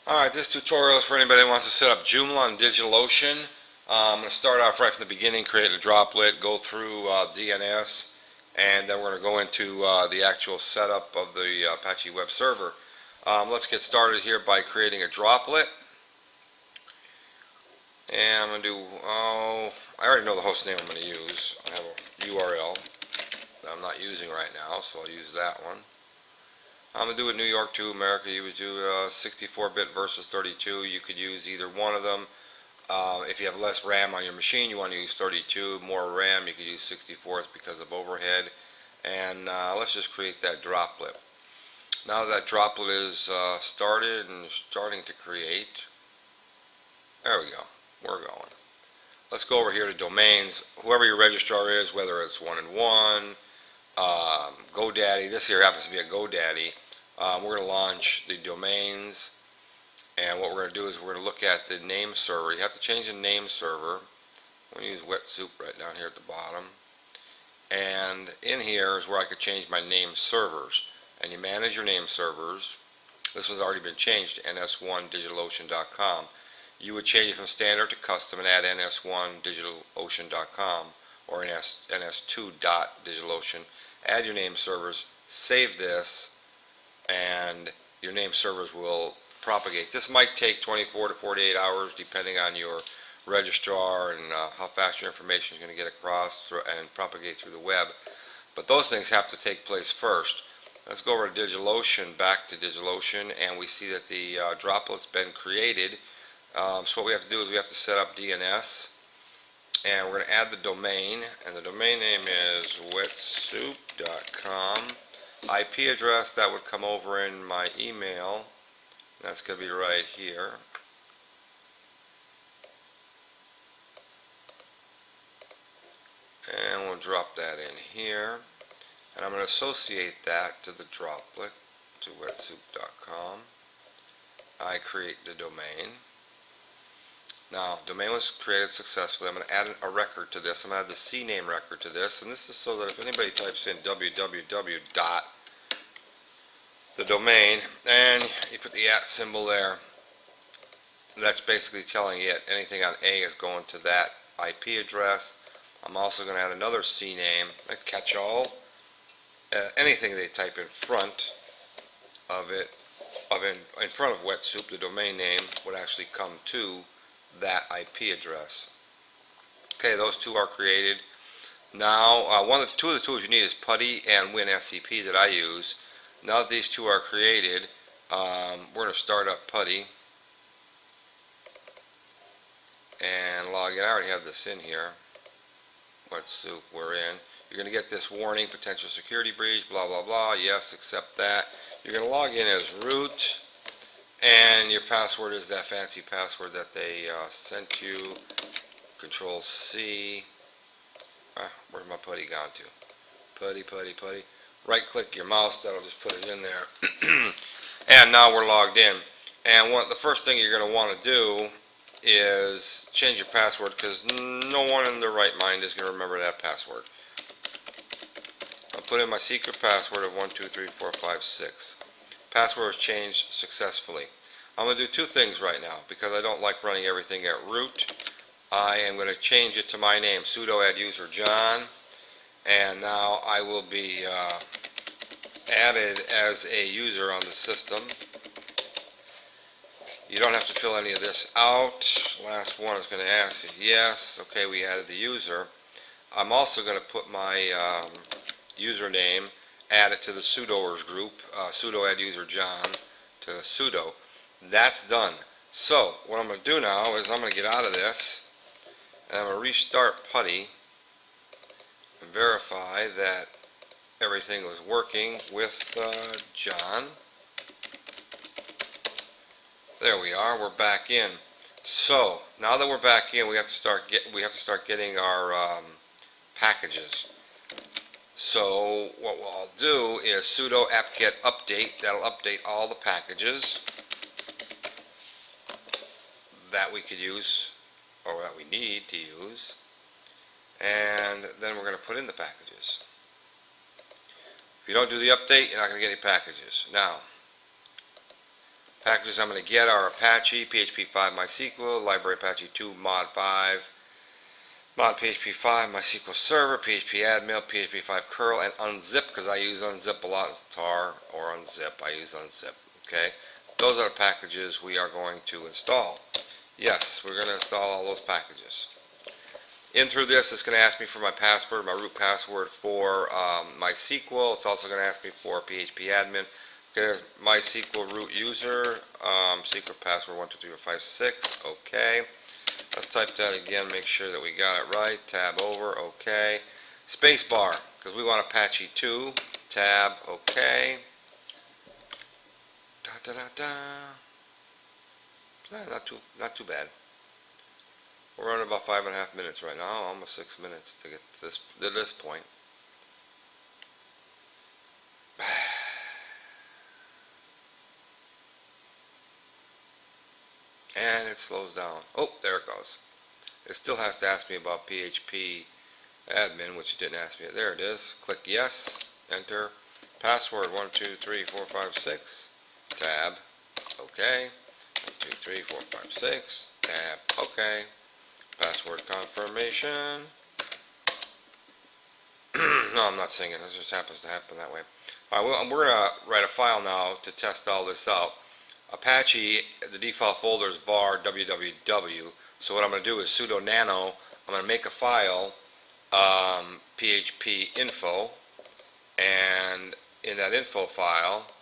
Alright, this tutorial is for anybody that wants to set up Joomla on DigitalOcean. I'm going to start off right from the beginning, create a droplet, go through DNS, and then we're going to go into the actual setup of the Apache web server. Let's get started here by creating a droplet. And I'm going to do, I already know the host name I'm going to use. I have a URL that I'm not using right now, so I'll use that one. I'm going to do it New York to America. You would do 64-bit versus 32. You could use either one of them. If you have less RAM on your machine, you want to use 32. More RAM, you could use 64 because of overhead. And let's just create that droplet. Now that droplet is started and starting to create, there we go. We're going. Let's go over here to domains. Whoever your registrar is, whether it's 1&1, GoDaddy. This here happens to be a GoDaddy. We're going to launch the domains, and what we're going to do is we're going to look at the name server. You have to change the name server. I'm going to use wet soup right down here at the bottom, and in here is where I could change my name servers, and you manage your name servers. This has already been changed to ns1digitalocean.com. You would change it from standard to custom and add ns1digitalocean.com or ns2.digitalocean. Add your name servers, save this, and your name servers will propagate. This might take 24 to 48 hours depending on your registrar and how fast your information is going to get across and propagate through the web. But those things have to take place first. Let's go over to DigitalOcean, back to DigitalOcean, and we see that the droplet's been created. So what we have to do is we have to set up DNS, and we're going to add the domain, and the domain name is wetsoup.com. IP address, that would come over in my email. That's going to be right here. And we'll drop that in here. And I'm going to associate that to the droplet, to wetsoup.com. I create the domain. Now, domain was created successfully. I'm going to add a record to this. I'm going to add the CNAME record to this, and this is so that if anybody types in www dot the domain and you put the @ symbol there, that's basically telling it anything on A is going to that IP address. I'm also going to add another CNAME, a catch-all. Anything they type in front of it, in front of wet soup, the domain name would actually come to that IP address. Okay, those two are created. Now, two of the tools you need is PuTTY and WinSCP that I use. Now that these two are created, we're going to start up PuTTY and log in. I already have this in here. Wet soup, we're in. You're going to get this warning, potential security breach, blah, blah, blah. Yes, accept that. You're going to log in as root. And your password is that fancy password that they sent you. Control C. Where's my PuTTY gone to? PuTTY. Right click your mouse, that'll just put it in there. And now we're logged in. And the first thing you're going to want to do is change your password, because no one in their right mind is going to remember that password. I'll put in my secret password of 123456. Password is changed successfully. I'm going to do two things right now because I don't like running everything at root. I am going to change it to my name, sudo adduser John, and now I will be added as a user on the system. You don't have to fill any of this out. Last one is going to ask you yes. Okay, we added the user. I'm also going to put my username, add it to the sudoers group, sudo adduser John to sudo. That's done. So what I'm going to do now is I'm going to get out of this, and I'm going to restart PuTTY and verify that everything was working with John. There we are. We're back in. So now that we're back in, we have to start getting our packages. So what I'll do is sudo apt-get update. That'll update all the packages that we could use, or that we need to use. And then we're going to put in the packages. If you don't do the update, you're not going to get any packages. Now, Packages I'm going to get are Apache, PHP 5 MySQL, Library Apache 2, Mod 5, Mod PHP 5, MySQL Server, PHP Admin, PHP 5 curl, and unzip, because I use unzip a lot. It's tar or unzip. I use unzip. Okay, those are the packages we are going to install. Yes, we're going to install all those packages. In through this, it's going to ask me for my password, my root password for MySQL. It's also going to ask me for PHP Admin. Okay, there's MySQL root user, secret password 123456. Okay. Let's type that again, make sure that we got it right. Tab over, okay. Space bar, because we want Apache 2. Tab, okay. Da da da da. Not too bad. We're running about 5.5 minutes right now, almost 6 minutes to get to this point. And it slows down. Oh, there it goes. It still has to ask me about PHP admin, which it didn't ask me. There it is. Click yes. Enter. Password 123456. Tab. Okay. 123456. Tab. Okay. Password confirmation. No, I'm not singing. This just happens to happen that way. All right, well, we're going to write a file now to test all this out. Apache, the default folder is var www. So what I'm going to do is sudo nano. I'm going to make a file, php info, and in that info file,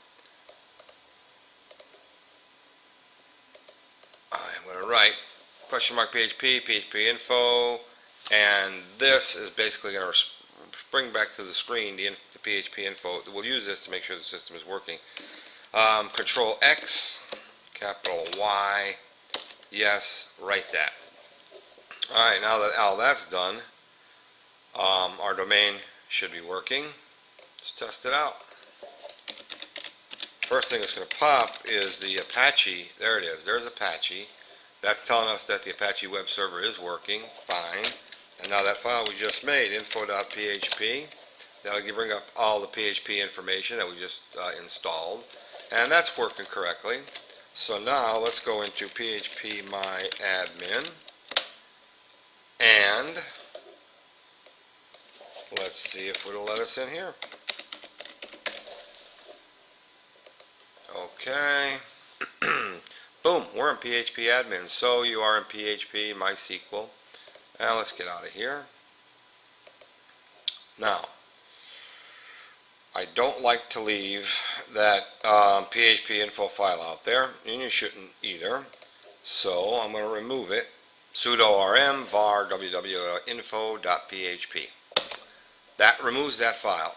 I'm going to write $PHP, php info, and this is basically going to bring back to the screen the PHP info. We'll use this to make sure the system is working. Control X, capital Y, yes, write that. Alright, now that all that's done, our domain should be working. Let's test it out. First thing that's going to pop is the Apache. There it is. There's Apache. That's telling us that the Apache web server is working fine. And now that file we just made, info.php, that'll bring up all the PHP information that we just installed. And that's working correctly. So now let's go into PHP my admin and let's see if it'll let us in here. Okay. Boom, we're in PHP admin. So you are in PHP MySQL. Now let's get out of here. Now, I don't like to leave that PHP info file out there, and you shouldn't either. So I'm going to remove it. Sudo rm var www.info.php. That removes that file.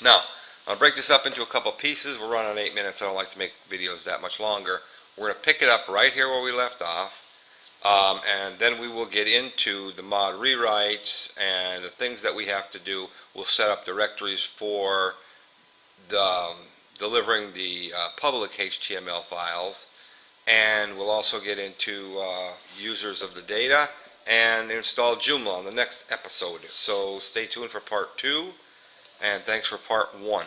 Now, I'll break this up into a couple pieces. We're running 8 minutes. I don't like to make videos that much longer. We're going to pick it up right here where we left off. And then we will get into the mod rewrites and the things that we have to do. We'll set up directories for delivering the public HTML files, and we'll also get into users of the data and install Joomla on the next episode. So stay tuned for part 2, and thanks for part 1.